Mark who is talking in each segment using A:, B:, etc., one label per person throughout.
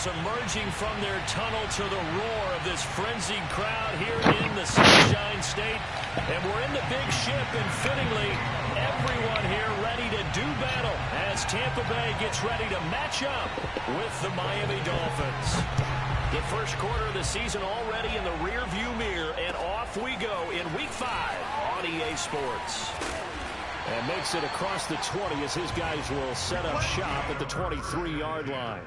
A: Eagles emerging from their tunnel to the roar of this frenzied crowd here in the Sunshine State. And we're in the big ship, and fittingly, everyone here ready to do battle as Tampa Bay gets ready to match up with the Miami Dolphins. The first quarter of the season already in the rearview mirror, and off we go in Week 5 on EA Sports. And makes it across the 20 as his guys will set up shop at the 23-yard line.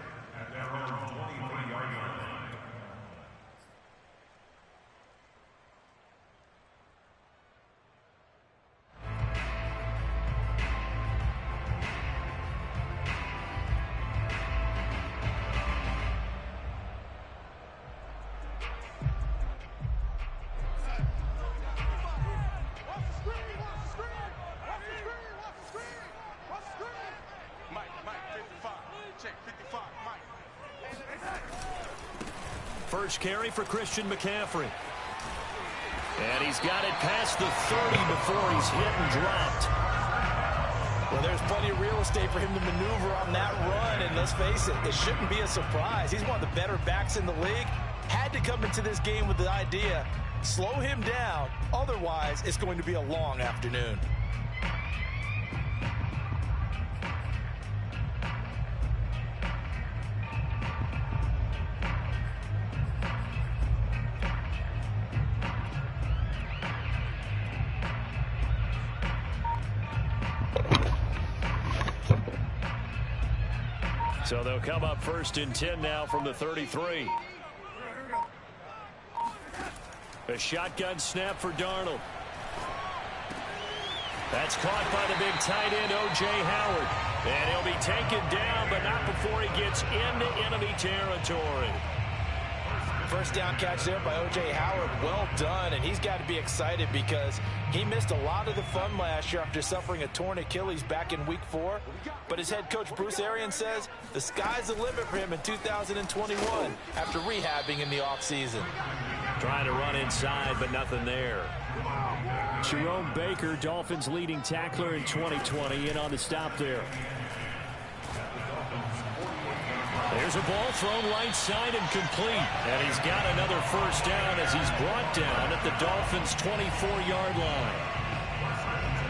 A: First carry for Christian McCaffrey. And he's got it past the 30 before he's hit and dropped.
B: Well, there's plenty of real estate for him to maneuver on that run, and let's face it, it shouldn't be a surprise. He's one of the better backs in the league. Had to come into this game with the idea, slow him down, otherwise it's going to be a long afternoon.
A: So they'll come up first and 10 now from the 33. A shotgun snap for Darnold. That's caught by the big tight end, O.J. Howard. And he'll be taken down, but not before he gets into enemy territory.
B: First down catch there by O.J. Howard. Well done, and he's got to be excited because he missed a lot of the fun last year after suffering a torn Achilles back in Week 4. But his head coach, Bruce Arians, says the sky's the limit for him in 2021 after rehabbing in the offseason.
A: Trying to run inside, but nothing there. Jerome Baker, Dolphins leading tackler in 2020, in on the stop there. There's a ball thrown right side and complete. And he's got another first down as he's brought down at the Dolphins' 24-yard line.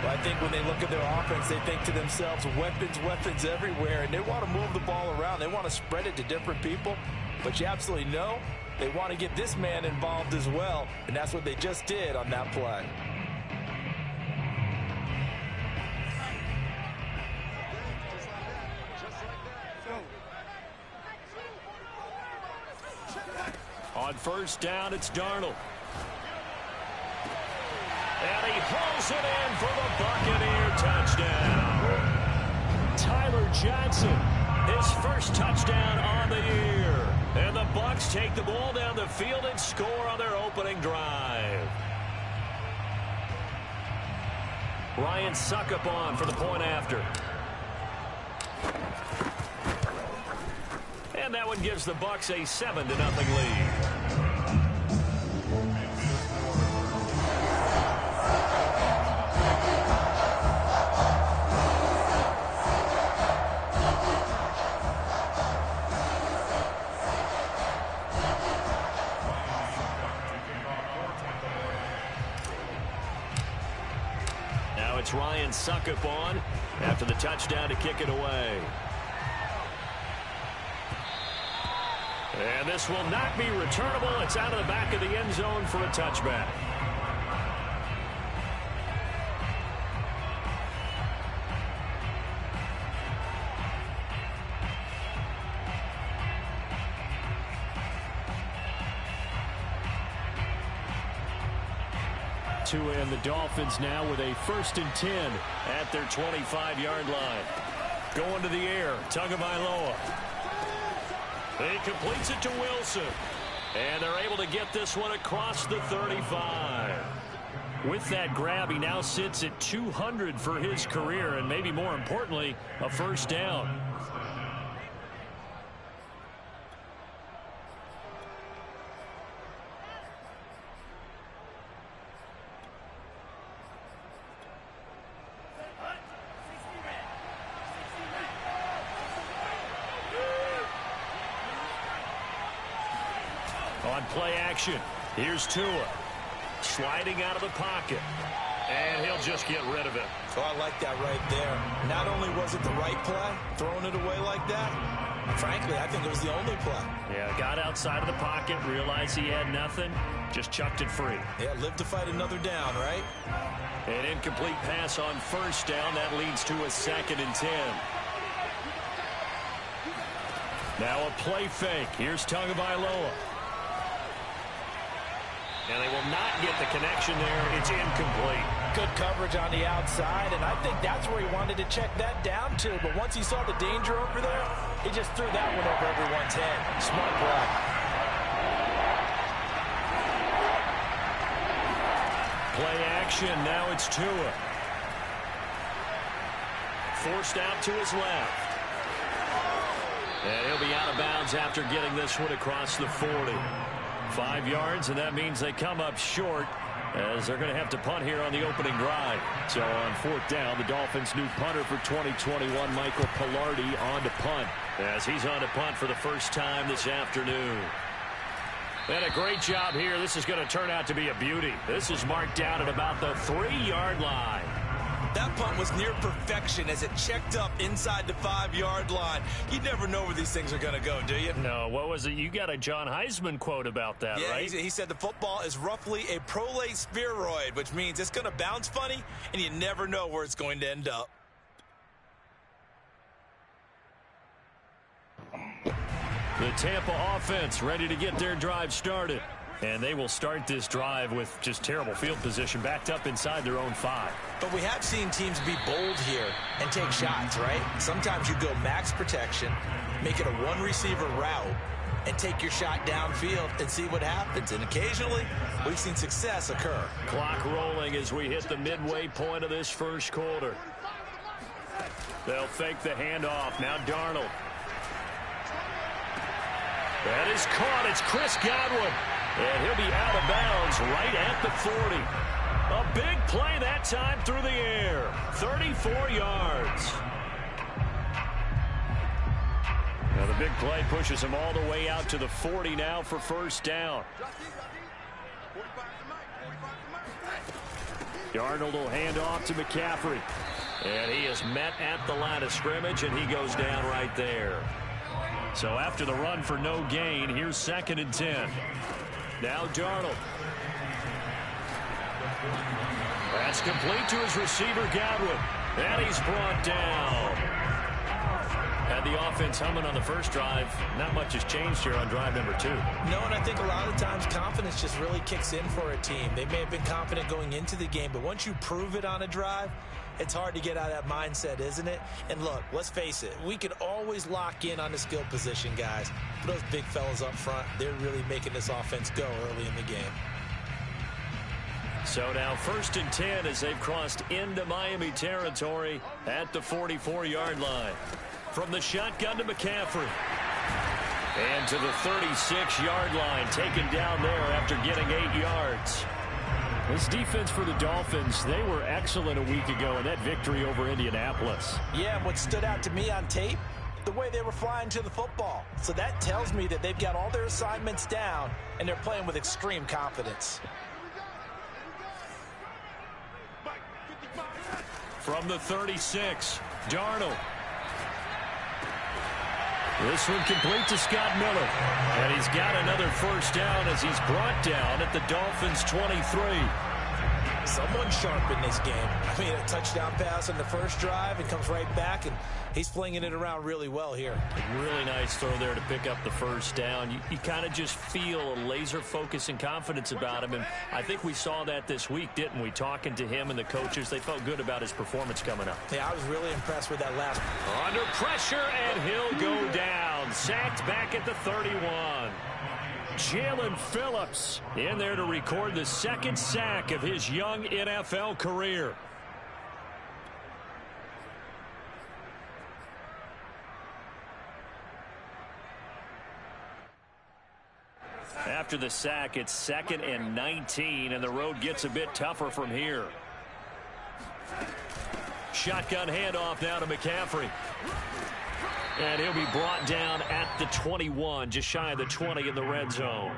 B: Well, I think when they look at their offense, they think to themselves, weapons, weapons everywhere. And they want to move the ball around. They want to spread it to different people. But you absolutely know they want to get this man involved as well. And that's what they just did on that play.
A: On first down, it's Darnold. And he hauls it in for the Buccaneer touchdown. Tyler Johnson, his first touchdown on the year. And the Bucs take the ball down the field and score on their opening drive. Ryan Succop on for the point after. And that one gives the Bucs a 7-0 lead. Now it's Ryan Succop on after the touchdown to kick it away. And this will not be returnable. It's out of the back of the end zone for a touchback. And the Dolphins now with a 1st and 10 at their 25-yard line. Going to the air, Tagovailoa. He completes it to Wilson. And they're able to get this one across the 35. With that grab, he now sits at 200 for his career, and maybe more importantly, a first down. On play action, here's Tua. Sliding out of the pocket. And he'll just get rid of it.
B: Oh, I like that right there. Not only was it the right play, throwing it away like that, frankly, I think it was the only play.
A: Yeah, got outside of the pocket, realized he had nothing, just chucked it free.
B: Yeah, live to fight another down, right?
A: An incomplete pass on first down. That leads to a 2nd and 10. Now a play fake. Here's Tagovailoa. And they will not get the connection there. It's incomplete.
B: Good coverage on the outside, and I think that's where he wanted to check that down to. But once he saw the danger over there, he just threw that one over everyone's head. Smart play.
A: Play action. Now it's Tua. Forced out to his left. And he'll be out of bounds after getting this one across the 40. 5 yards, and that means they come up short as they're going to have to punt here on the opening drive. So on 4th down, the Dolphins' new punter for 2021, Michael Palardy, on to punt, as he's on to punt for the first time this afternoon. And a great job here. This is going to turn out to be a beauty. This is marked out at about the 3-yard line.
C: That punt was near perfection as it checked up inside the 5-yard line. You never know where these things are going to go, do you?
A: No, what was it? You got a John Heisman quote about that,
C: yeah,
A: right?
C: He said the football is roughly a prolate spheroid, which means it's going to bounce funny, and you never know where it's going to end up.
A: The Tampa offense ready to get their drive started. And they will start this drive with just terrible field position, backed up inside their own 5.
B: But we have seen teams be bold here and take shots, right? Sometimes you go max protection, make it a one-receiver route, and take your shot downfield and see what happens. And occasionally, we've seen success occur.
A: Clock rolling as we hit the midway point of this first quarter. They'll fake the handoff. Now Darnold. That is caught. It's Chris Godwin. And he'll be out of bounds right at the 40. A big play that time through the air. 34 yards. Now the big play pushes him all the way out to the 40 now for first down. Darnold will hand off to McCaffrey. And he is met at the line of scrimmage, and he goes down right there. So after the run for no gain, here's 2nd and 10. Now Darnold. That's complete to his receiver, Godwin. And he's brought down. Had the offense humming on the first drive. Not much has changed here on drive number 2.
B: No, and I think a lot of times confidence just really kicks in for a team. They may have been confident going into the game, but once you prove it on a drive, it's hard to get out of that mindset, isn't it? And look, let's face it, we can always lock in on the skill position, guys. But those big fellas up front, they're really making this offense go early in the game.
A: So now 1st and 10 as they've crossed into Miami territory at the 44-yard line. From the shotgun to McCaffrey. And to the 36-yard line, taken down there after getting 8 yards. This defense for the Dolphins, they were excellent a week ago in that victory over Indianapolis.
B: Yeah, and what stood out to me on tape, the way they were flying to the football. So that tells me that they've got all their assignments down, and they're playing with extreme confidence.
A: From the 36, Darnold. This one complete to Scott Miller. And he's got another first down as he's brought down at the Dolphins' 23.
B: Someone sharp in this game. I mean, a touchdown pass on the first drive, and comes right back, and he's flinging it around really well here.
A: Really nice throw there to pick up the first down. You kind of just feel a laser focus and confidence about him, and I think we saw that this week, didn't we? Talking to him and the coaches, they felt good about his performance coming up.
B: Yeah, I was really impressed with that last.
A: Under pressure, and he'll go down. Sacked back at the 31. Jalen Phillips in there to record the 2nd sack of his young NFL career. After the sack, it's 2nd and 19, and the road gets a bit tougher from here. Shotgun handoff now to McCaffrey. And he'll be brought down at the 21, just shy of the 20 in the red zone.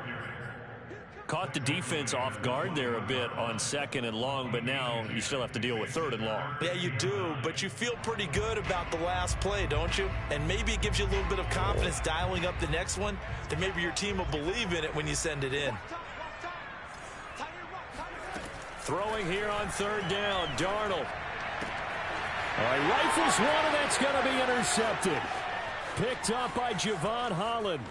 A: Caught the defense off guard there a bit on 2nd and long, but now you still have to deal with 3rd and long.
B: Yeah, you do, but you feel pretty good about the last play, don't you? And maybe it gives you a little bit of confidence dialing up the next one, that maybe your team will believe in it when you send it in.
A: Throwing here on 3rd down, Darnold. All right, rifles one, and that's going to be intercepted. Picked up by Javon Holland.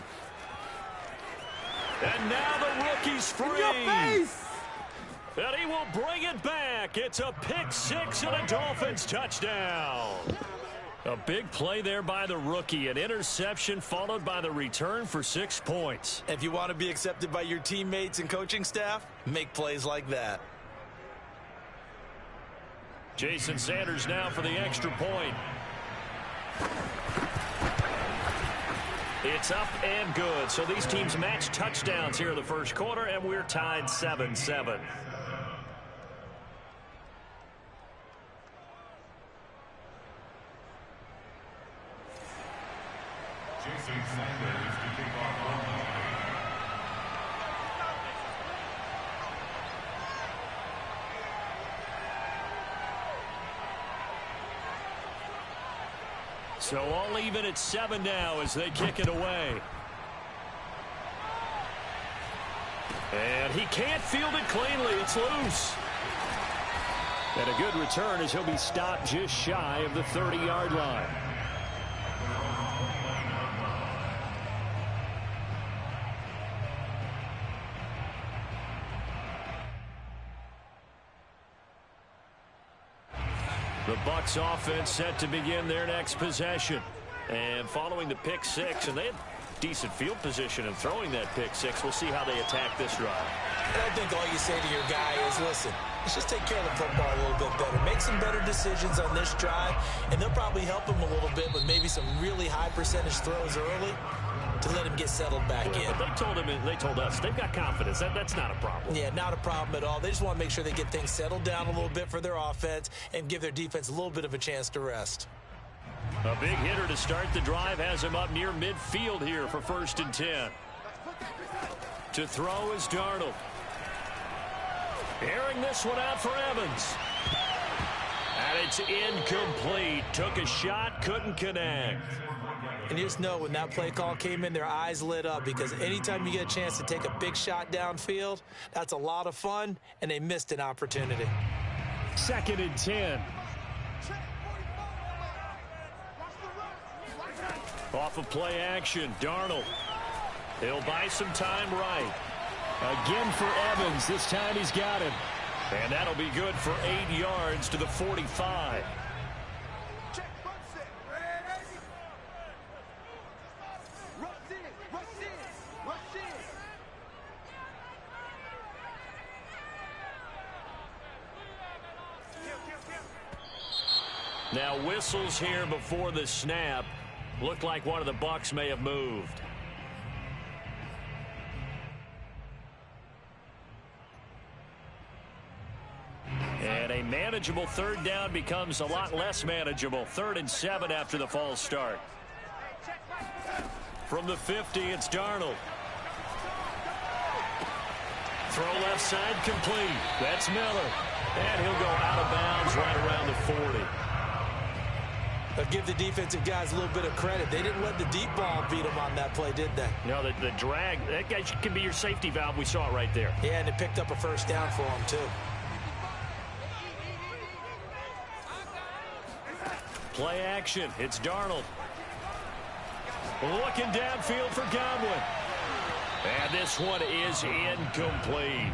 A: And now the rookie's free. And he will bring it back. It's a pick 6 and a Dolphins touchdown. A big play there by the rookie. An interception followed by the return for 6 points.
B: If you want to be accepted by your teammates and coaching staff, make plays like that.
A: Jason Sanders now for the extra point. It's up and good. So these teams match touchdowns here in the first quarter, and we're tied 7-7.
D: Jason Sanders to kick off.
A: So all even at 7 now as they kick it away. And he can't field it cleanly. It's loose. And a good return as he'll be stopped just shy of the 30-yard line. The Bucs offense set to begin their next possession. And following the pick 6, and they had decent field position in throwing that pick 6. We'll see how they attack this drive.
B: And I think all you say to your guy is, listen, let's just take care of the football a little bit better. Make some better decisions on this drive, and they'll probably help him a little bit with maybe some really high percentage throws early to let him get settled back in.
A: But they told us they've got confidence. That's not a problem.
B: Yeah, not a problem at all. They just want to make sure they get things settled down a little bit for their offense and give their defense a little bit of a chance to rest.
A: A big hitter to start the drive has him up near midfield here for 1st and 10. To throw is Darnold. Airing this one out for Evans. And it's incomplete. Took a shot, couldn't connect.
B: And you just know when that play call came in, their eyes lit up, because anytime you get a chance to take a big shot downfield, that's a lot of fun, and they missed an opportunity.
A: 2nd and 10. Off of play action, Darnold. He'll buy some time right. Again for Evans. This time he's got him. And that'll be good for 8 yards to the 45. Now whistles here before the snap. Looked like one of the Bucs may have moved. And a manageable 3rd down becomes a lot less manageable. 3rd and 7 after the false start. From the 50, it's Darnold. Throw left side complete. That's Miller. And he'll go out of bounds right around the 40.
B: They'll give the defensive guys a little bit of credit. They didn't let the deep ball beat them on that play, did they?
A: No, the drag, that guy can be your safety valve. We saw it right there.
B: Yeah, and it picked up a 1st down for them, too.
A: Play action. It's Darnold. Looking downfield for Godwin. And this one is incomplete.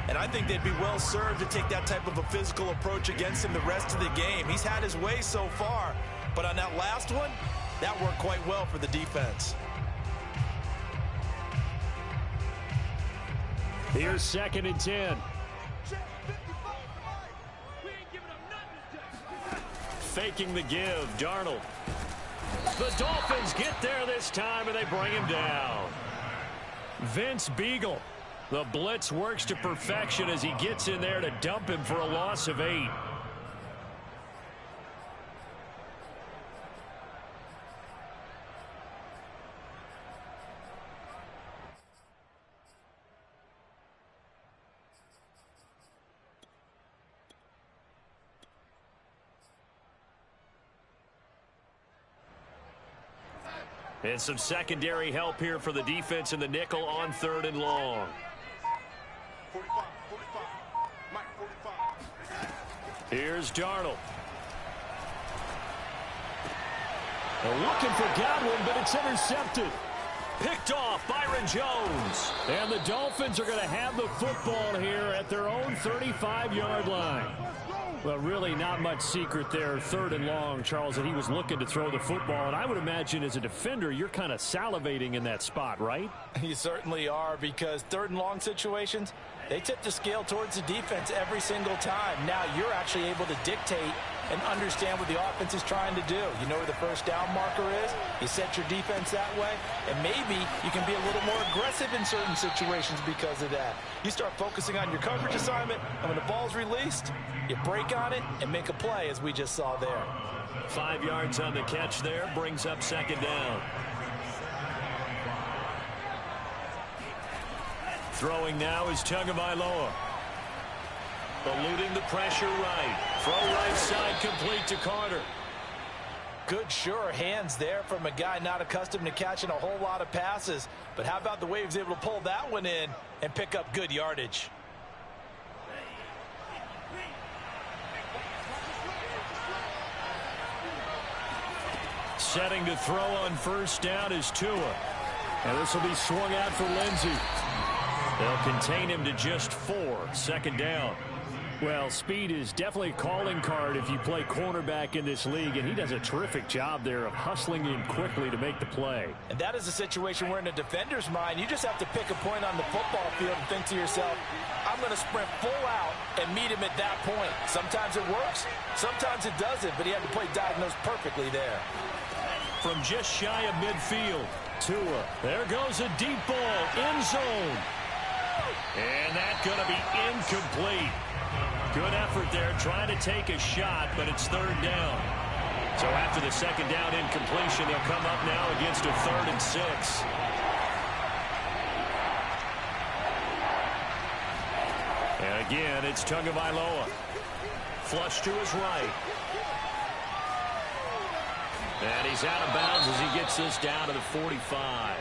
B: And I think they'd be well served to take that type of a physical approach against him the rest of the game. He's had his way so far, but on that last one, that worked quite well for the defense.
A: Here's 2nd and 10. Faking the give, Darnold. The Dolphins get there this time, and they bring him down. Vince Beagle. The blitz works to perfection as he gets in there to dump him for a loss of 8. And some secondary help here for the defense in the nickel on 3rd and long.
D: 45. Mike, 45.
A: Here's Darnold. They're looking for Godwin, but it's intercepted. Picked off Byron Jones. And the Dolphins are going to have the football here at their own 35-yard line. Well, really not much secret there, 3rd and long, Charles, that he was looking to throw the football. And I would imagine as a defender, you're kind of salivating in that spot, right?
B: You certainly are, because 3rd and long situations, they tip the scale towards the defense every single time. Now you're actually able to dictate and understand what the offense is trying to do. You know where the first down marker is. You set your defense that way, and maybe you can be a little more aggressive in certain situations because of that. You start focusing on your coverage assignment, and when the ball's released, you break on it and make a play, as we just saw there.
A: 5 yards on the catch there, brings up 2nd down. Throwing now is Tagovailoa. Eluding the pressure right. Throw right side complete to Carter.
B: Good, sure hands there from a guy not accustomed to catching a whole lot of passes. But how about the way he was able to pull that one in and pick up good yardage?
A: Setting to throw on 1st down is Tua. And this will be swung out for Lindsey. They'll contain him to just 4. 2nd down. Well, speed is definitely a calling card if you play cornerback in this league, and he does a terrific job there of hustling in quickly to make the play.
B: And that is a situation where in a defender's mind, you just have to pick a point on the football field and think to yourself, I'm going to sprint full out and meet him at that point. Sometimes it works, sometimes it doesn't, but he had the play diagnosed perfectly there.
A: From just shy of midfield, Tua. There goes a deep ball, end zone. And that's going to be incomplete. Good effort there, trying to take a shot, but it's 3rd down. So after the 2nd down incompletion, they'll come up now against a 3rd and 6. And again, it's Tagovailoa. Flush to his right. And he's out of bounds as he gets this down to the 45.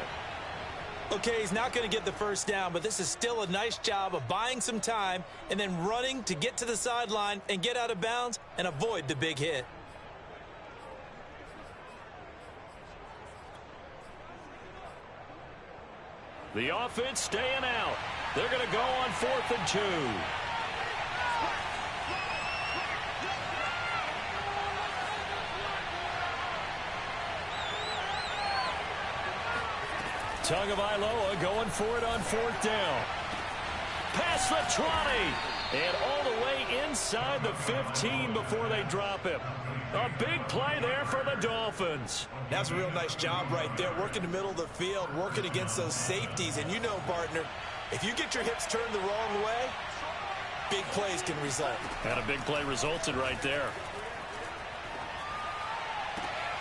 B: Okay, he's not going to get the 1st down, but this is still a nice job of buying some time and then running to get to the sideline and get out of bounds and avoid the big hit.
A: The offense staying out. They're going to go on 4th and 2. Tagovailoa going for it on 4th down. Past the 20. And all the way inside the 15 before they drop him. A big play there for the Dolphins.
C: That's a real nice job right there, working the middle of the field, working against those safeties. And you know, partner, if you get your hips turned the wrong way, big plays can result.
A: And a big play resulted right there.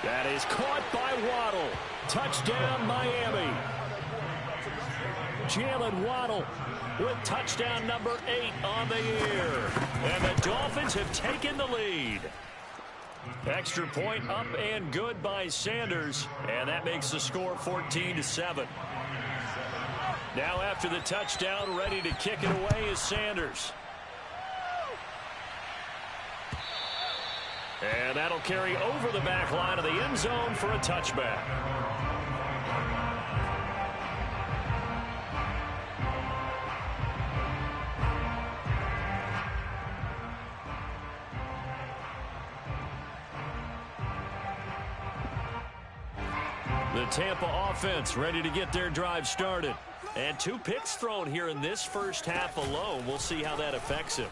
A: That is caught by Waddle. Touchdown, Miami. Jalen Waddle with touchdown number 8 on the year. And the Dolphins have taken the lead. Extra point up and good by Sanders. And that makes the score 14-7. Now after the touchdown, ready to kick it away is Sanders. And that'll carry over the back line of the end zone for a touchback. The Tampa offense ready to get their drive started. And 2 picks thrown here in this first half alone. We'll see how that affects him.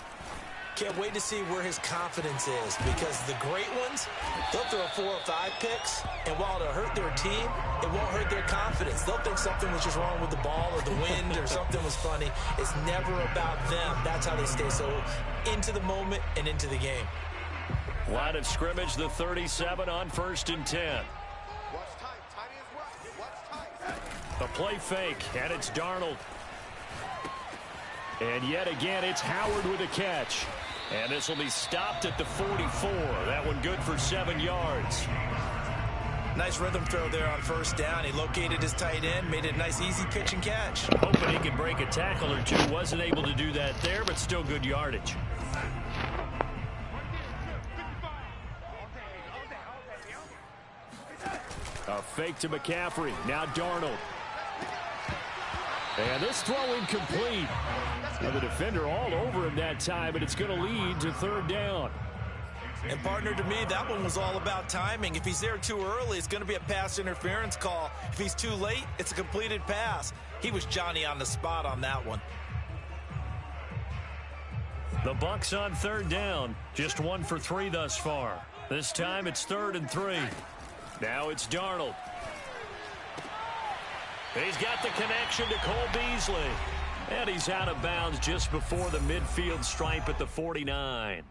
B: Can't wait to see where his confidence is, because the great ones, they'll throw 4 or 5 picks, and while it'll hurt their team, it won't hurt their confidence. They'll think something was just wrong with the ball or the wind or something was funny. It's never about them. That's how they stay so into the moment and into the game.
A: Line of scrimmage, the 37 on 1st and 10. A play fake, and it's Darnold. And yet again, it's Howard with a catch. And this will be stopped at the 44. That one good for 7 yards.
B: Nice rhythm throw there on first down. He located his tight end, made it a nice easy pitch and catch.
A: Hoping he could break a tackle or two. Wasn't able to do that there, but still good yardage. A fake to McCaffrey. Now Darnold. And this throw incomplete. Now the defender all over him that time, but it's going to lead to third down.
B: And partner, to me, that one was all about timing. If he's there too early, it's going to be a pass interference call. If he's too late, it's a completed pass. He was Johnny on the spot on that one.
A: The Bucs on third down. Just 1 for 3 thus far. This time it's 3rd and 3. Now it's Darnold. He's got the connection to Cole Beasley. And he's out of bounds just before the midfield stripe at the 49.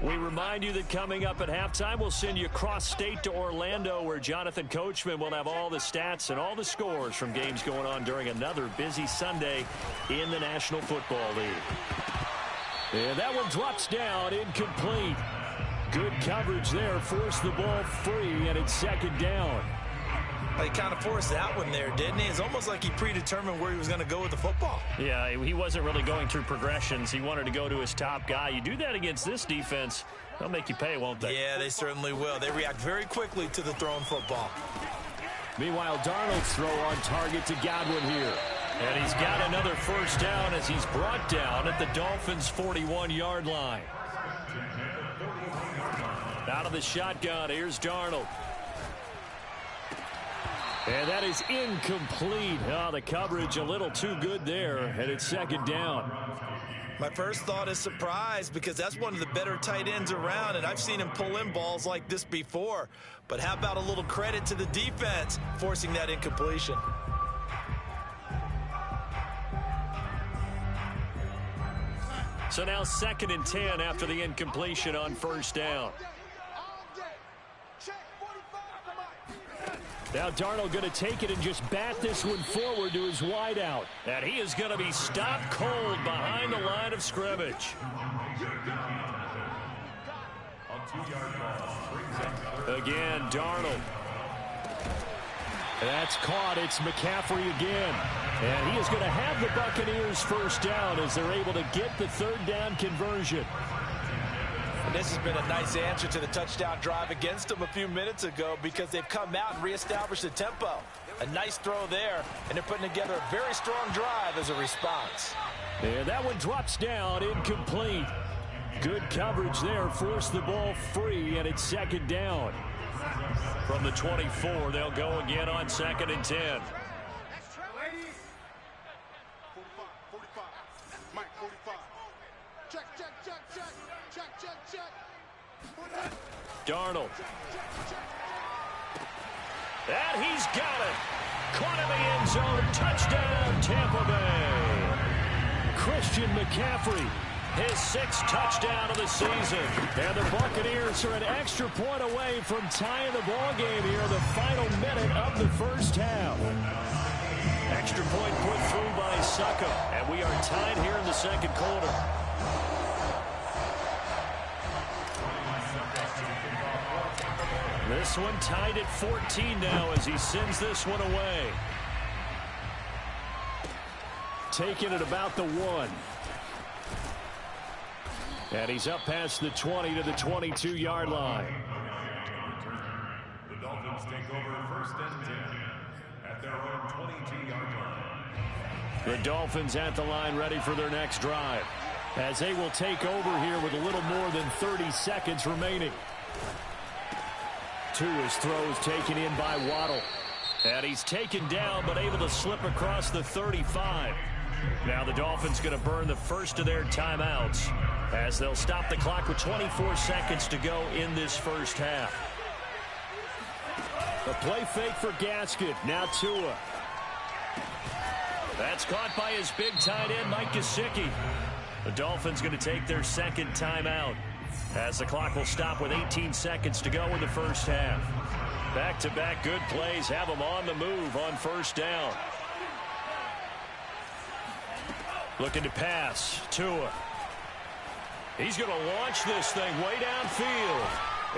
A: We remind you that coming up at halftime, we'll send you across state to Orlando, where Jonathan Coachman will have all the stats and all the scores from games going on during another busy Sunday in the National Football League. And that one drops down, incomplete. Good coverage there, forced the ball free, and it's 2nd down.
B: He kind of forced that one there, didn't he? It's almost like he predetermined where he was going to go with the football.
A: Yeah, he wasn't really going through progressions. He wanted to go to his top guy. You do that against this defense, they'll make you pay, won't they?
B: Yeah, they certainly will. They react very quickly to the thrown football.
A: Meanwhile, Darnold's throw on target to Godwin here. And he's got another first down as he's brought down at the Dolphins' 41-yard line. Out of the shotgun, here's Darnold. And that is incomplete. Oh, the coverage a little too good there, and it's 2nd down.
B: My first thought is surprise, because that's one of the better tight ends around, and I've seen him pull in balls like this before. But how about a little credit to the defense forcing that incompletion?
A: So now 2nd and 10 after the incompletion on first down. Now Darnold going to take it and just bat this one forward to his wideout. And he is going to be stopped cold behind the line of scrimmage. Again, Darnold. That's caught. It's McCaffrey again. And he is going to have the Buccaneers first down as they're able to get the 3rd down conversion.
B: And this has been a nice answer to the touchdown drive against them a few minutes ago, because they've come out and reestablished the tempo. A nice throw there, and they're putting together a very strong drive as a response.
A: And that one drops down, incomplete. Good coverage there, forced the ball free, and it's 2nd down. From the 24, they'll go again on 2nd and 10.
D: 45, 45. Mike, 45. Check.
A: Darnold. And he's got it. Caught in the end zone. Touchdown, Tampa Bay. Christian McCaffrey, his 6th touchdown of the season. And the Buccaneers are an extra point away from tying the ball game here in the final minute of the first half. Extra point put through by Succop. And we are tied here in the 2nd quarter. This one tied at 14 now as he sends this one away. Taking it about the 1. And he's up past the 20 to the 22-yard line.
E: The Dolphins take over 1st and 10 at their own 22-yard line.
A: The Dolphins at the line, ready for their next drive, as they will take over here with a little more than 30 seconds remaining. Tua's throw is taken in by Waddle. And he's taken down, but able to slip across the 35. Now the Dolphins going to burn the first of their timeouts, as they'll stop the clock with 24 seconds to go in this first half. The play fake for Gaskin. Now Tua. That's caught by his big tight end, Mike Gesicki. The Dolphins going to take their 2nd timeout, as the clock will stop with 18 seconds to go in the first half. Back-to-back good plays have them on the move on first down. Looking to pass. Tua. He's going to launch this thing way downfield.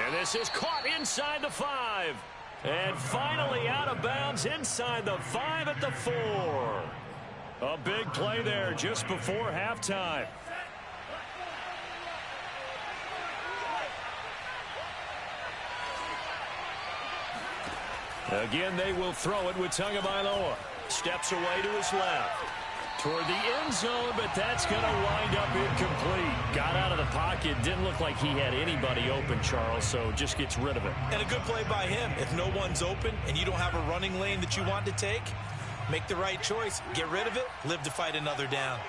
A: And this is caught inside the 5. And finally out of bounds inside the 5 at the 4. A big play there just before halftime. Again, they will throw it with Tagovailoa. Steps away to his left. Toward the end zone, but that's going to wind up incomplete. Got out of the pocket. Didn't look like he had anybody open, Charles, so just gets rid of it.
B: And a good play by him. If no one's open and you don't have a running lane that you want to take, make the right choice. Get rid of it. Live to fight another down.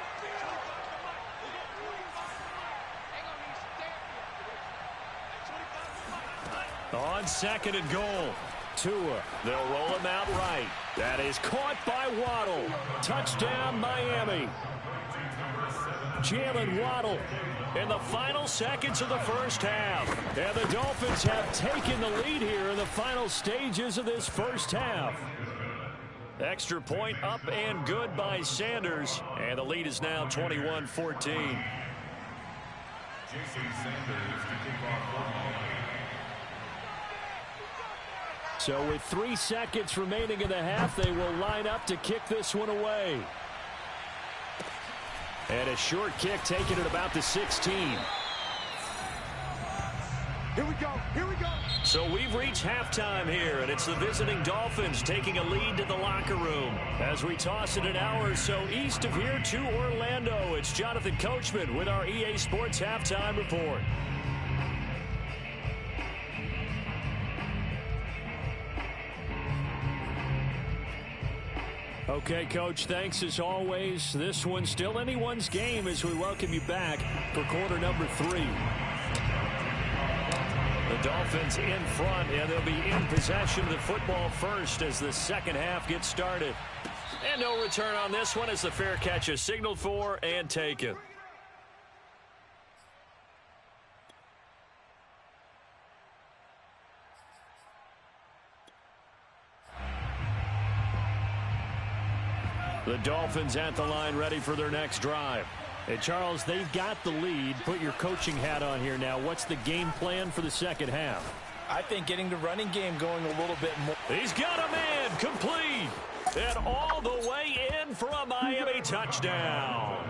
A: On 2nd and goal. Tua, they'll roll him out right. That is caught by Waddle. Touchdown, Miami. Jalen Waddle in the final seconds of the first half. And the Dolphins have taken the lead here in the final stages of this first half. Extra point up and good by Sanders. And the lead is now 21-14.
E: Jason Sanders to kick off.
A: So with 3 seconds remaining in the half, they will line up to kick this one away. And a short kick taken at about the 16.
D: Here we go. Here we go.
A: So we've reached halftime here, and it's the visiting Dolphins taking a lead to the locker room. As we toss it an hour or so east of here to Orlando, it's Jonathan Coachman with our EA Sports Halftime Report. Okay, Coach, thanks as always. This one's still anyone's game as we welcome you back for quarter number 3. The Dolphins in front, and they'll be in possession of the football first as the second half gets started. And no return on this one as the fair catch is signaled for and taken. The Dolphins at the line ready for their next drive. Hey, Charles, they've got the lead. Put your coaching hat on here now. What's the game plan for the second half?
B: I think getting the running game going a little bit more.
A: He's got a man complete. And all the way in for a Miami touchdown.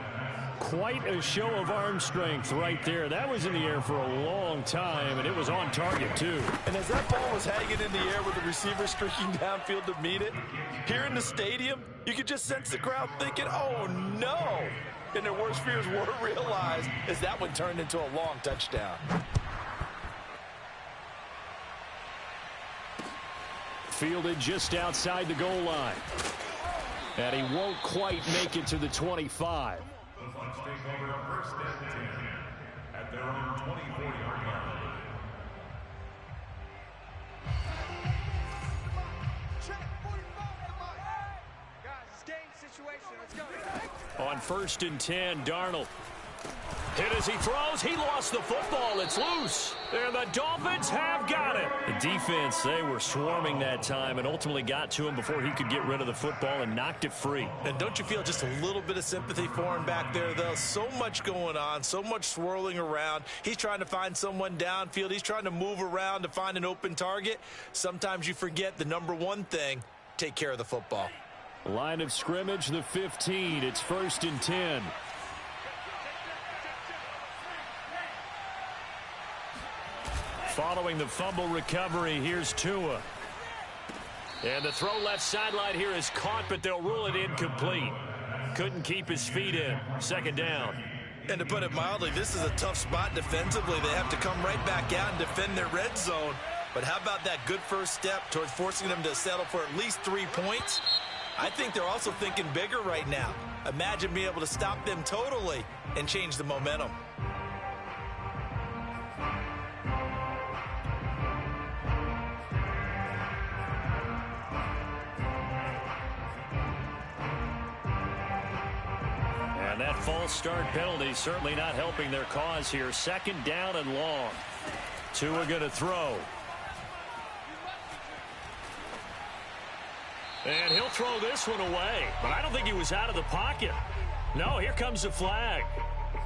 A: Quite a show of arm strength right there. That was in the air for a long time, and it was on target, too.
B: And as that ball was hanging in the air with the receiver streaking downfield to meet it, here in the stadium, you could just sense the crowd thinking, oh, no. And their worst fears were realized as that one turned into a long touchdown.
A: Fielded just outside the goal line. And he won't quite make it to the 25.
E: The Bucs take over 1st and 10 at their own 24-yard line.
A: On 1st and 10, Darnold. Hit as he throws. He lost the football. It's loose. And the Dolphins have got it. The defense, they were swarming that time and ultimately got to him before he could get rid of the football and knocked it free.
B: And don't you feel just a little bit of sympathy for him back there, though? So much going on, so much swirling around. He's trying to find someone downfield. He's trying to move around to find an open target. Sometimes you forget the number one thing, take care of the football.
A: Line of scrimmage, the 15. It's 1st and 10. Following the fumble recovery, here's Tua. And the throw left sideline here is caught, but they'll rule it incomplete. Couldn't keep his feet in. 2nd down.
B: And to put it mildly, this is a tough spot defensively. They have to come right back out and defend their red zone. But how about that good first step towards forcing them to settle for at least 3 points? I think they're also thinking bigger right now. Imagine being able to stop them totally and change the momentum.
A: And that false start penalty certainly not helping their cause here. 2nd down and long. Tua going to throw. And he'll throw this one away. But I don't think he was out of the pocket. No, here comes the flag.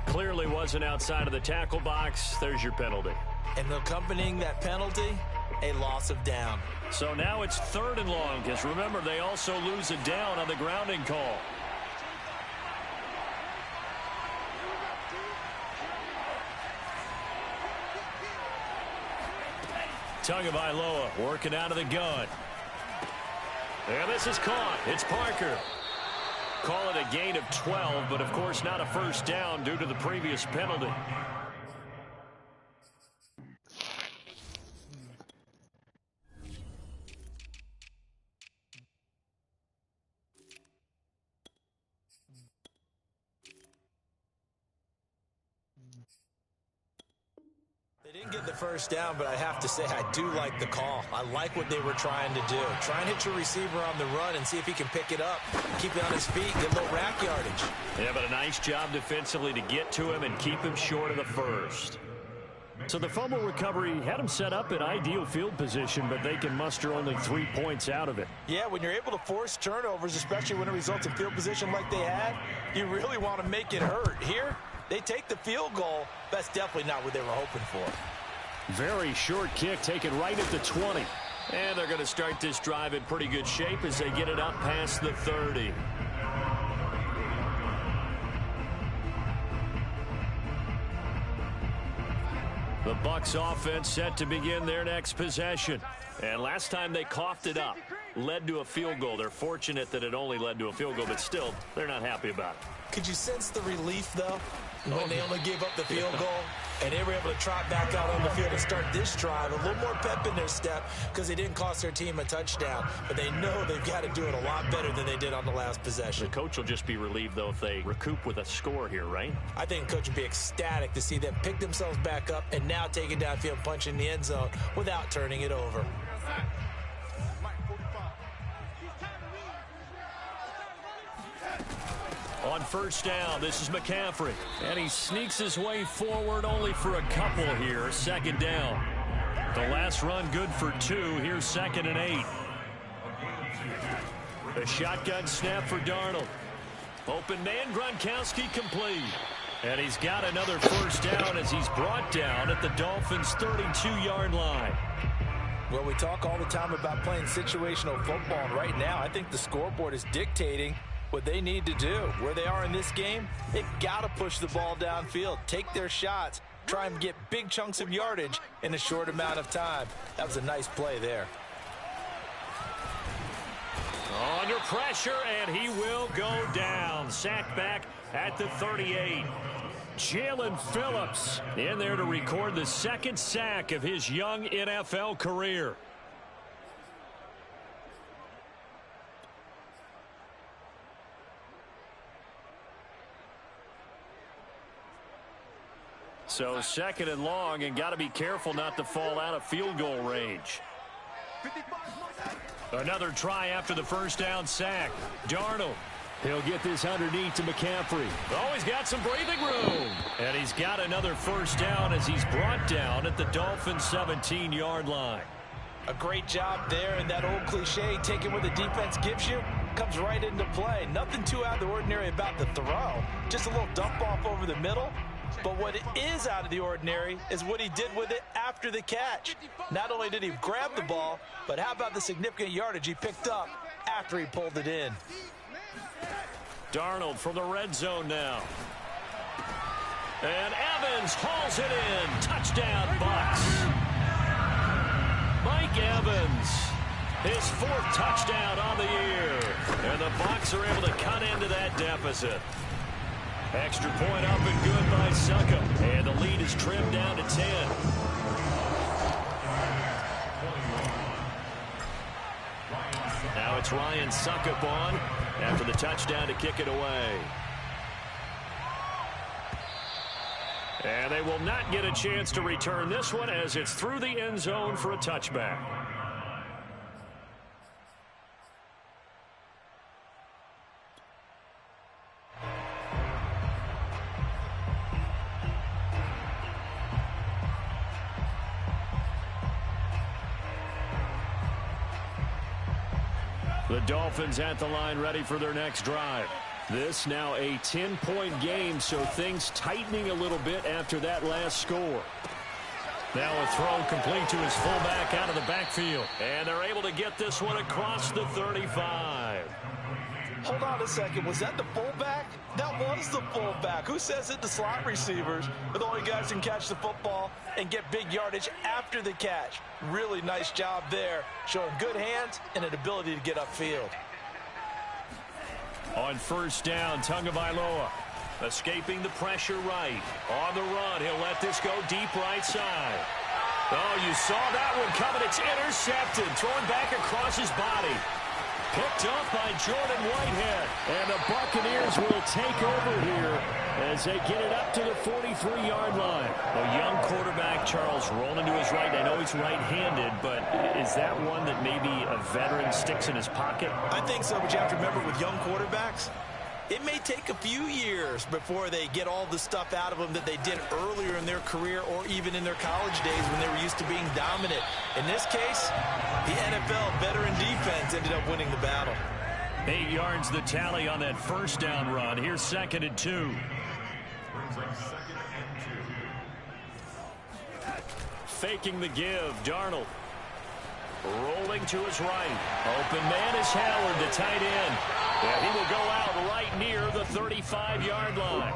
A: Clearly wasn't outside of the tackle box. There's your penalty.
B: And accompanying that penalty, a loss of down.
A: So now it's 3rd and long, because remember, they also lose a down on the grounding call. Tagovailoa working out of the gun. And this is caught. It's Parker. Call it a gain of 12, but of course not a first down due to the previous penalty.
B: They didn't get the first down, but I have to say I do like the call. I like what they were trying to do. Try and hit your receiver on the run and see if he can pick it up, keep it on his feet, get a little rack yardage.
A: Yeah, but a nice job defensively to get to him and keep him short of the first. So the fumble recovery had him set up in ideal field position, but they can muster only 3 points out of it.
B: Yeah, when you're able to force turnovers, especially when it results in field position like they had, you really want to make it hurt. Here, they take the field goal. That's definitely not what they were hoping for.
A: Very short kick taken right at the 20. And they're going to start this drive in pretty good shape as they get it up past the 30. The Bucs offense set to begin their next possession. And last time they coughed it up, led to a field goal. They're fortunate that it only led to a field goal, but still, they're not happy about it.
B: Could you sense the relief, though, when they only gave up the field goal and they were able to trot back out on the field and start this drive? A little more pep in their step because they didn't cost their team a touchdown, but they know they've got to do it a lot better than they did on the last possession.
A: The coach will just be relieved, though, if they recoup with a score here, right?
B: I think the coach would be ecstatic to see them pick themselves back up and now take it downfield, punch in the end zone without turning it over.
A: On first down, this is McCaffrey. And he sneaks his way forward only for a couple here. 2nd down. The last run good for 2. Here's 2nd and 8. A shotgun snap for Darnold. Open man, Gronkowski complete. And he's got another first down as he's brought down at the Dolphins' 32-yard line.
B: Well, we talk all the time about playing situational football, and right now I think the scoreboard is dictating what they need to do. Where they are in this game, they've got to push the ball downfield, take their shots, try and get big chunks of yardage in a short amount of time. That was a nice play there.
A: Under pressure, and he will go down. Sacked back at the 38. Jalen Phillips in there to record the 2nd sack of his young NFL career. So 2nd and long, and got to be careful not to fall out of field goal range. Another try after the first down sack. Darnold. He'll get this underneath to McCaffrey. Oh, he's got some breathing room. And he's got another first down as he's brought down at the Dolphins' 17-yard line.
B: A great job there, and that old cliche, taking what the defense gives you, comes right into play. Nothing too out of the ordinary about the throw. Just a little dump off over the middle. But what is out of the ordinary is what he did with it after the catch. Not only did he grab the ball, but how about the significant yardage he picked up after he pulled it in.
A: Darnold from the red zone now. And Evans hauls it in. Touchdown, Bucs. Mike Evans, his 4th touchdown on the year. And the Bucs are able to cut into that deficit. Extra point up and good by Succop. And the lead is trimmed down to 10. Now it's Ryan Succop on after the touchdown to kick it away. And they will not get a chance to return this one as it's through the end zone for a touchback. The Dolphins at the line ready for their next drive. This now a 10-point game, so things tightening a little bit after that last score. Now a throw complete to his fullback out of the backfield. And they're able to get this one across the 35.
B: Hold on a second. Was that the fullback? That was the fullback. Who says it? The slot receivers are the only guys who can catch the football and get big yardage after the catch. Really nice job there, showing good hands and an ability to get upfield.
A: On first down, Tagovailoa escaping the pressure right. On the run, he'll let this go deep right side. Oh, you saw that one coming. It's intercepted. Thrown back across his body. Picked up by Jordan Whitehead. And the Buccaneers will take over here as they get it up to the 43-yard line. A young quarterback, Charles, rolling to his right. I know he's right-handed, but is that one that maybe a veteran sticks in his pocket?
B: I think so, but you have to remember with young quarterbacks, it may take a few years before they get all the stuff out of them that they did earlier in their career or even in their college days when they were used to being dominant. In this case, the NFL veteran defense ended up winning the battle.
A: 8 yards the tally on that first down run. Here's 2nd and 2. Faking the give, Darnold. Rolling to his right. Open man is Howard, the tight end. And he will go out right near the 35-yard line.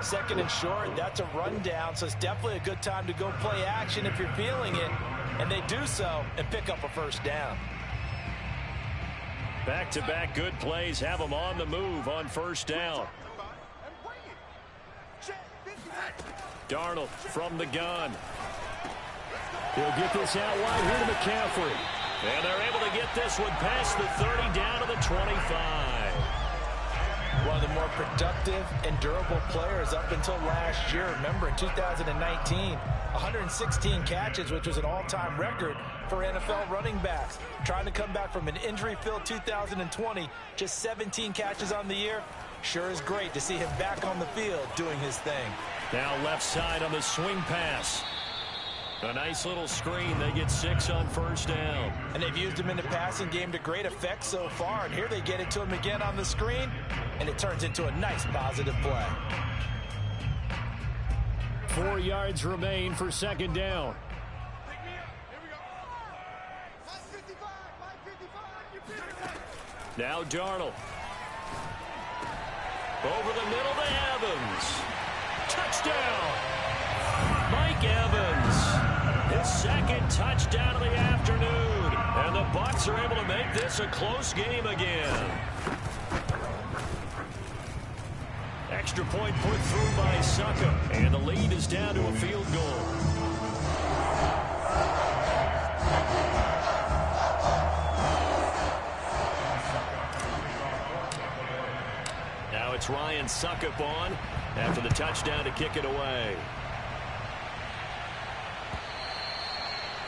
B: 2nd and short, that's a rundown, so it's definitely a good time to go play action if you're feeling it. And they do so and pick up a first down.
A: Back-to-back good plays have them on the move on first down. Darnold from the gun. He'll get this out wide here to McCaffrey. And they're able to get this one past the 30 down to the 25.
B: One of the more productive and durable players up until last year. Remember, in 2019, 116 catches, which was an all-time record for NFL running backs. Trying to come back from an injury-filled 2020, just 17 catches on the year. Sure is great to see him back on the field doing his thing.
A: Now left side on the swing pass. A nice little screen. They get 6 on first down.
B: And they've used him in the passing game to great effect so far. And here they get it to him again on the screen. And it turns into a nice positive play.
A: 4 yards remain for 2nd down. Now Darnold. Over the middle to Evans. Touchdown! Mike Evans. His 2nd touchdown of the afternoon. And the Bucs are able to make this a close game again. Extra point put through by Succop. And the lead is down to a field goal. Now it's Ryan Succop on after the touchdown to kick it away.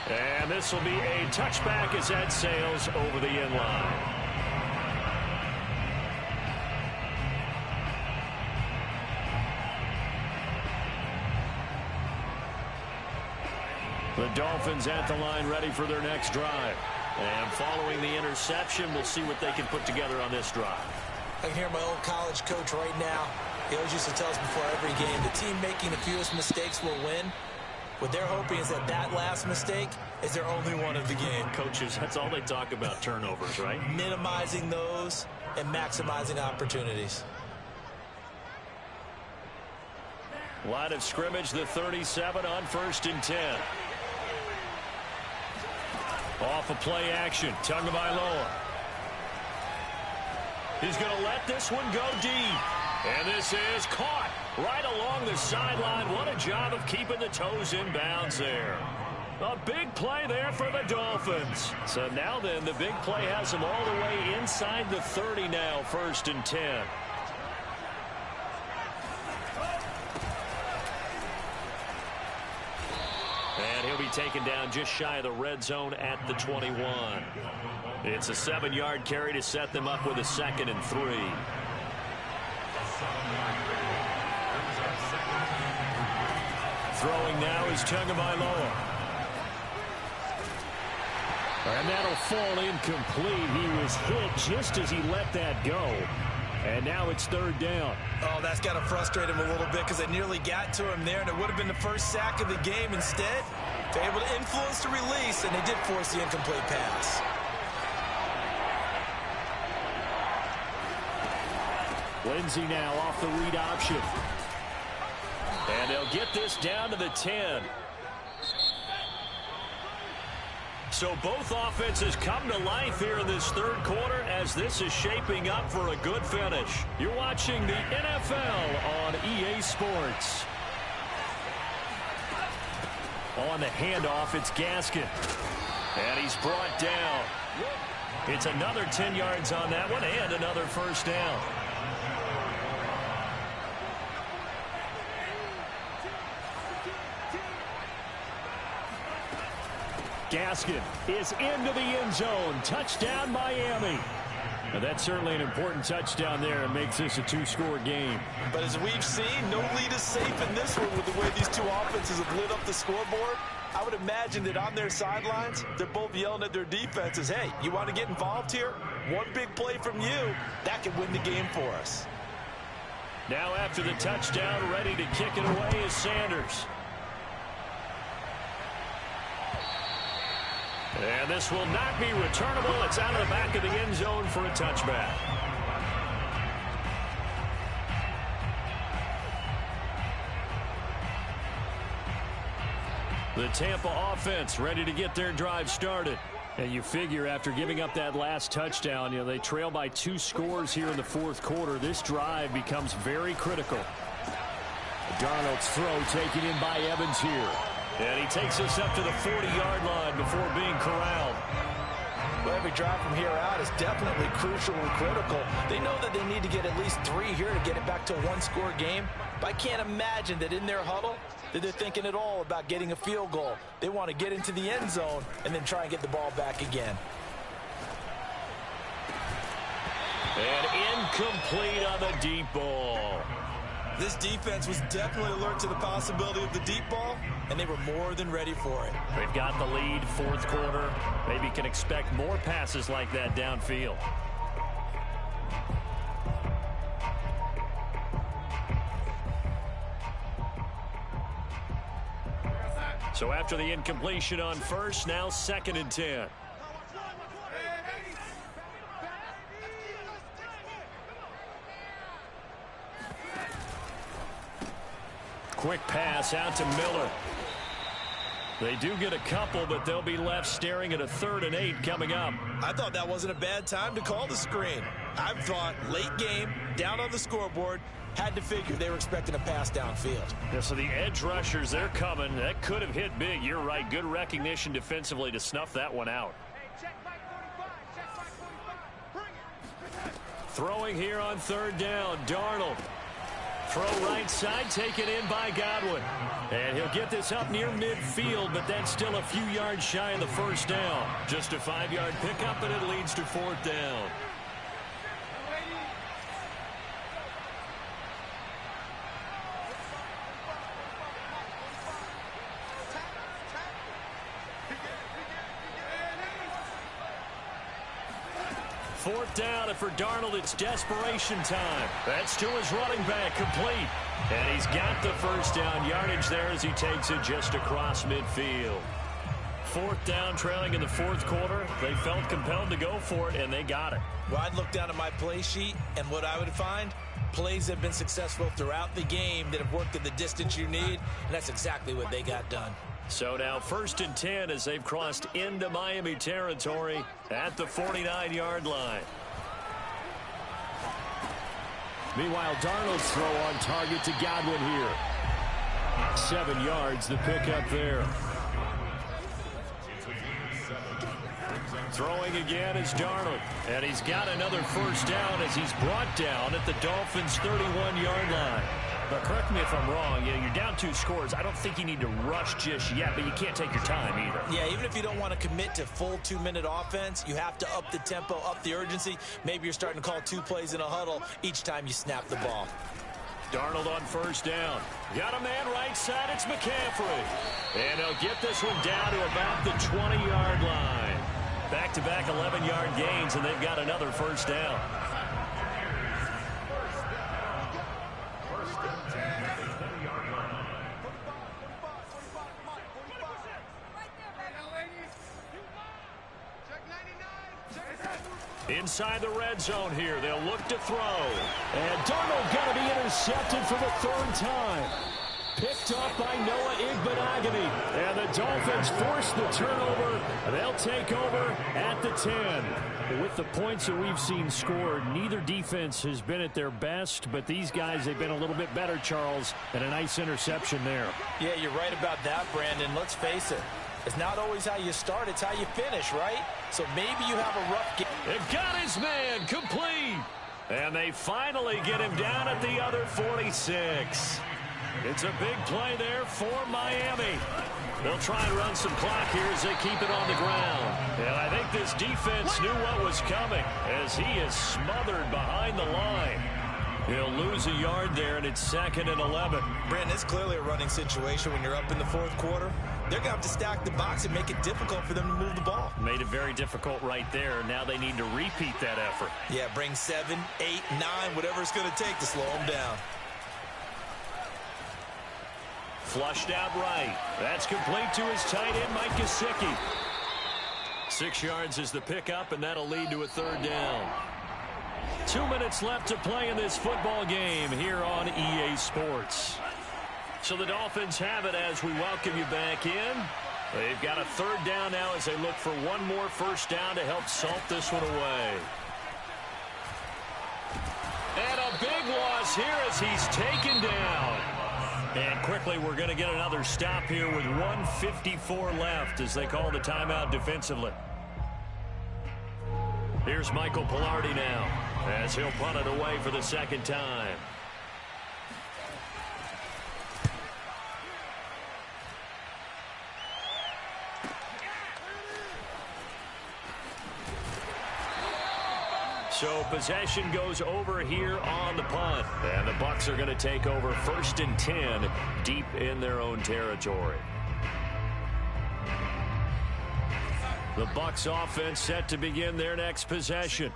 A: And this will be a touchback as that sails over the end line. The Dolphins at the line ready for their next drive. And following the interception, we'll see what they can put together on this drive.
B: I can hear my old college coach right now. He always used to tell us before every game, the team making the fewest mistakes will win. What they're hoping is that that last mistake is their only one of the game.
A: Coaches, that's all they talk about, turnovers, right?
B: Minimizing those and maximizing opportunities.
A: Line of scrimmage, the 37 on 1st and 10. Off of play action, Tagovailoa. He's going to let this one go deep. And this is caught right along the sideline. What a job of keeping the toes in bounds there. A big play there for the Dolphins. So now then, the big play has them all the way inside the 30 now, 1st and 10. And he'll be taken down just shy of the red zone at the 21. It's a 7-yard carry to set them up with a 2nd and 3. Throwing now is Tagovailoa. And that'll fall incomplete. He was hit just as he let that go. And now it's third down.
B: Oh, that's got to frustrate him a little bit because they nearly got to him there, and it would have been the first sack of the game. Instead, they're able to influence the release, and they did force the incomplete pass.
A: Lindsey now off the read option. And they'll get this down to the 10. So both offenses come to life here in this third quarter as this is shaping up for a good finish. You're watching the NFL on EA Sports. On the handoff, it's Gaskin. And he's brought down. It's another 10 yards on that one and another first down. Gaskin is into the end zone. Touchdown, Miami. And that's certainly an important touchdown there and makes this a two-score game.
B: But as we've seen, no lead is safe in this one with the way these two offenses have lit up the scoreboard. I would imagine that on their sidelines, they're both yelling at their defenses, hey, you want to get involved here? One big play from you, that could win the game for us.
A: Now after the touchdown, ready to kick it away is Sanders. And this will not be returnable. It's out of the back of the end zone for a touchback. The Tampa offense ready to get their drive started. And you figure after giving up that last touchdown, they trail by 2 scores here in the fourth quarter. This drive becomes very critical. Darnold's throw taken in by Evans here. And he takes us up to the 40-yard line before being corralled.
B: Well, every drive from here out is definitely crucial and critical. They know that they need to get at least 3 here to get it back to a one-score game. But I can't imagine that in their huddle that they're thinking at all about getting a field goal. They want to get into the end zone and then try and get the ball back again.
A: And incomplete on the deep ball.
C: This defense was definitely alert to the possibility of the deep ball, and they were more than ready for it.
A: They've got the lead, fourth quarter. Maybe can expect more passes like that downfield. So after the incompletion on first, now 2nd and 10. Quick pass out to Miller. They do get a couple, but they'll be left staring at a 3rd and 8 coming up.
C: I thought that wasn't a bad time to call the screen. I thought late game, down on the scoreboard, had to figure they were expecting a pass downfield.
A: Yeah, so the edge rushers, they're coming. That could have hit big. You're right. Good recognition defensively to snuff that one out. Throwing here on 3rd down, Darnold. Throw right side, taken in by Godwin. And he'll get this up near midfield, but that's still a few yards shy of the first down. Just a 5-yard pickup, and it leads to 4th down. Fourth down, and for Darnold, it's desperation time. That's to his running back, complete. And he's got the first down yardage there as he takes it just across midfield. 4th down, trailing in the fourth quarter. They felt compelled to go for it, and they got it.
B: Well, I'd look down at my play sheet, and what I would find, plays have been successful throughout the game that have worked at the distance you need, and that's exactly what they got done.
A: So now 1st and 10 as they've crossed into Miami territory at the 49-yard line. Meanwhile, Darnold's throw on target to Godwin here. 7 yards, the pickup there. Throwing again is Darnold. And he's got another first down as he's brought down at the Dolphins' 31-yard line. But correct me if I'm wrong, you're down 2 scores. I don't think you need to rush just yet, but you can't take your time either.
B: Yeah, even if you don't want to commit to full 2-minute offense, you have to up the tempo, up the urgency. Maybe you're starting to call 2 plays in a huddle each time you snap the ball.
A: Darnold on first down. Got a man right side, it's McCaffrey. And they'll get this one down to about the 20-yard line. Back-to-back 11-yard gains, and they've got another first down. Inside the red zone here, they'll look to throw.
F: And Darnold going to be intercepted for the third time. Picked up by Noah Igbenogany. And the Dolphins force the turnover. They'll take over at the 10.
G: With the points that we've seen scored, neither defense has been at their best, but these guys, they've been a little bit better, Charles, and a nice interception there.
B: Yeah, you're right about that, Brandon. Let's face it. It's not always how you start, it's how you finish, right? So maybe you have a rough game.
A: They've got his man complete. And they finally get him down at the other 46. It's a big play there for Miami. They'll try and run some clock here as they keep it on the ground. And I think this defense knew what was coming as he is smothered behind the line. He'll lose a yard there, and it's 2nd and 11.
C: Brandon, it's clearly a running situation when you're up in the fourth quarter. They're going to have to stack the box and make it difficult for them to move the ball.
A: Made it very difficult right there. Now they need to repeat that effort.
C: Yeah, bring 7, 8, 9, whatever it's going to take to slow them down.
A: Flushed out right. That's complete to his tight end, Mike Gesicki. 6 yards is the pickup, and that'll lead to a third down. 2 minutes left to play in this football game here on EA Sports. So the Dolphins have it as we welcome you back in. They've got a third down now as they look for one more first down to help salt this one away. And a big loss here as he's taken down. And quickly we're going to get another stop here with 1:54 left as they call the timeout defensively. Here's Michael Palardy now as he'll punt it away for the second time. So possession goes over here on the punt. And the Bucs are going to take over 1st and 10 deep in their own territory. The Bucs offense set to begin their next possession.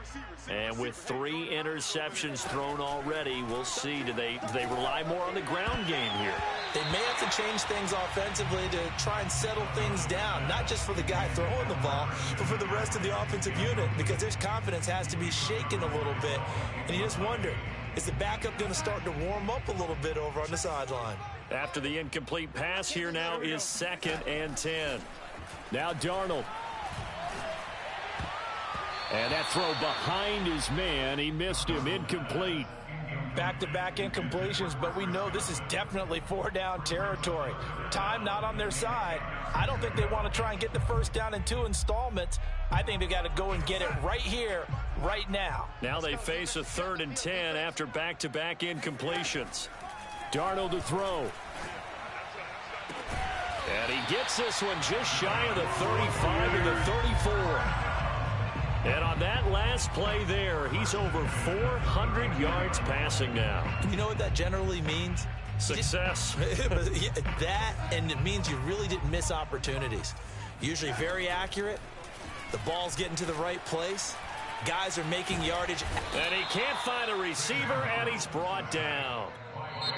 A: And with 3 interceptions thrown already, we'll see. Do they rely more on the ground game here?
B: They may have to change things offensively to try and settle things down, not just for the guy throwing the ball, but for the rest of the offensive unit, because their confidence has to be shaken a little bit. And you just wonder, is the backup going to start to warm up a little bit over on the sideline?
A: After the incomplete pass, here now is 2nd and 10.
F: Now Darnold. And that throw behind his man. He missed him. Incomplete.
B: Back-to-back incompletions, but we know this is definitely 4-down territory. Time not on their side. I don't think they want to try and get the first down in 2 installments. I think they got to go and get it right here, right now.
A: Now they face a 3rd and 10 after back-to-back incompletions.
F: Darnold to throw.
A: And he gets this one just shy of the 35 and the 34. And on that last play there, he's over 400 yards passing now.
B: You know what that generally means?
A: Success.
B: That, and it means you really didn't miss opportunities. Usually very accurate. The ball's getting to the right place. Guys are making yardage.
A: And he can't find a receiver, and he's brought down.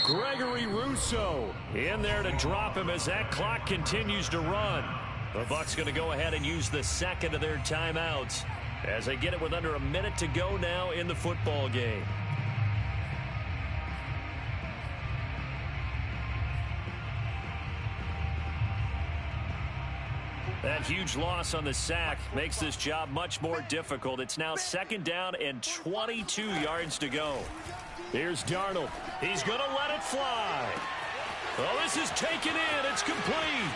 F: Gregory Rousseau
A: in there to drop him as that clock continues to run. The Bucs going to go ahead and use the 2nd of their timeouts as they get it with under a minute to go now in the football game. That huge loss on the sack makes this job much more difficult. It's now 2nd down and 22 yards to go.
F: Here's Darnold.
A: He's going to let it fly. Oh, this is taken in. It's complete.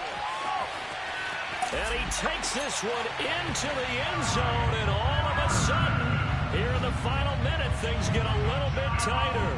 A: And he takes this one into the end zone, and all of a sudden, here in the final minute, things get a little bit tighter.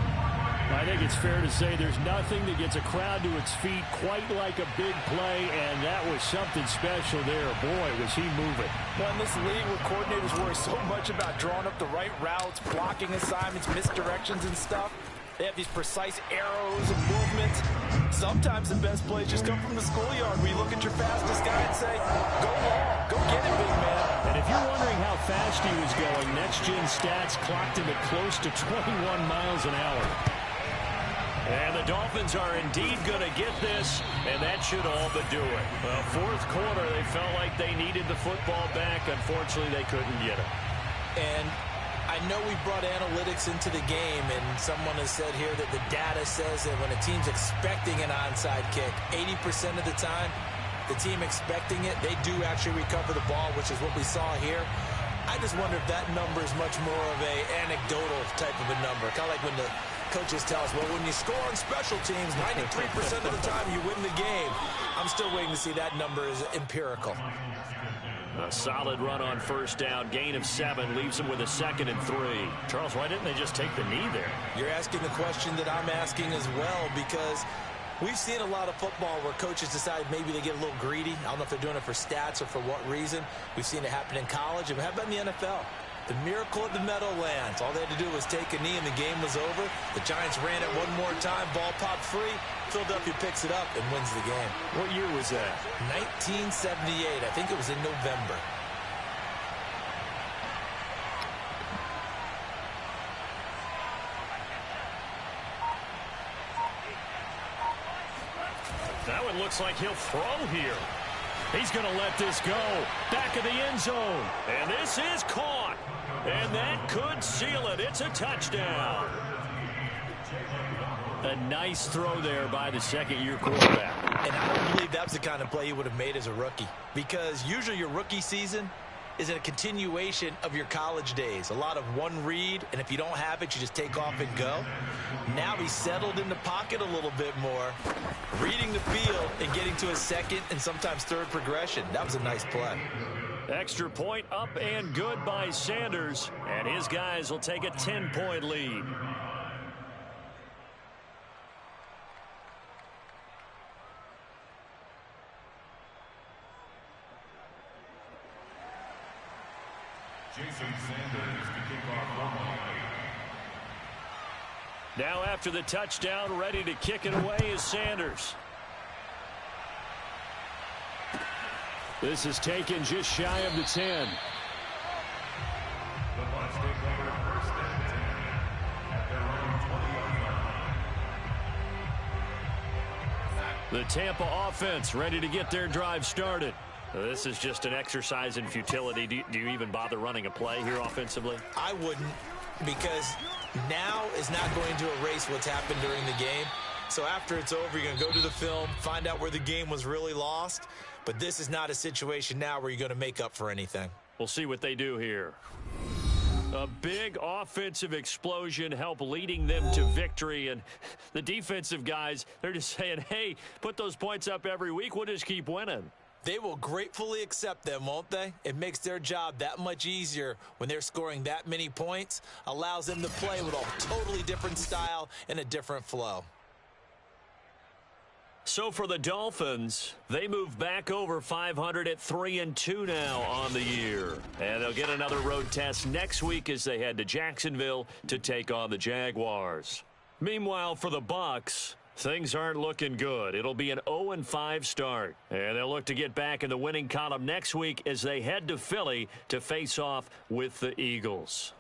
F: I think it's fair to say there's nothing that gets a crowd to its feet quite like a big play, and that was something special there. Boy, was he moving.
B: Well, in this league where coordinators worry so much about drawing up the right routes, blocking assignments, misdirections and stuff, they have these precise arrows and movements. Sometimes the best plays just come from the schoolyard where you look at your fastest guy and say, go long, go get it, big man.
F: And if you're wondering how fast he was going, Next Gen Stats clocked him at close to 21 miles an hour.
A: And the Dolphins are indeed going to get this, and that should all but do it. Well, 4th quarter, they felt like they needed the football back. Unfortunately, they couldn't get it.
B: And I know we brought analytics into the game, and someone has said here that the data says that when a team's expecting an onside kick, 80% of the time, the team expecting it, they do actually recover the ball, which is what we saw here. I just wonder if that number is much more of a anecdotal type of a number. Kind of like when the coaches tell us, well, when you score on special teams, 93% of the time you win the game. I'm still waiting to see that number is empirical.
G: A solid run on first down. Gain of 7 leaves him with a 2nd and 3. Charles, why didn't they just take the knee there? You're
B: asking the question that I'm asking as well, because we've seen a lot of football where coaches decide maybe they get a little greedy. I don't know if they're doing it for stats or for what reason. We've seen it happen in college. And how about in the NFL? The miracle of the Meadowlands. All they had to do was take a knee and the game was over. The Giants ran it one more time. Ball popped free. Philadelphia picks it up and wins the game.
G: What year was that?
B: 1978. I think it was in November.
G: That one looks like he'll throw here. He's going to let this go. Back of the end zone. And this is caught. And that could seal it. It's a touchdown. A nice throw there by the second-year quarterback.
B: And I don't believe that's the kind of play he would have made as a rookie. Because usually your rookie season is a continuation of your college days. A lot of one read, and if you don't have it, you just take off and go. Now he's settled in the pocket a little bit more, reading the field and getting to a second and sometimes third progression. That was a nice play.
G: Extra point up and good by Sanders, and his guys will take a 10-point lead.
E: Jason Sanders to kick off one line.
G: Now after the touchdown, ready to kick it away is Sanders. This is taken just shy of the 10.
E: The Bucs take over first and 10 at their own 20-yard line.
G: The Tampa offense ready to get their drive started. This is just an exercise in futility. Do you even bother running a play here offensively?
B: I wouldn't, because now is not going to erase what's happened during the game. So after it's over, you're going to go to the film, find out where the game was really lost. But this is not a situation now where you're going to make up for anything.
G: We'll see what they do here. A big offensive explosion helped leading them to victory. And the defensive guys, they're just saying, hey, put those points up every week. We'll just keep winning.
B: They will gratefully accept them, won't they? It makes their job that much easier when they're scoring that many points. Allows them to play with a totally different style and a different flow.
G: So for the Dolphins, they move back over 500 at 3-2 now on the year. And they'll get another road test next week as they head to Jacksonville to take on the Jaguars. Meanwhile, for the Bucs, things aren't looking good. It'll be an 0-5 start. And they'll look to get back in the winning column next week as they head to Philly to face off with the Eagles.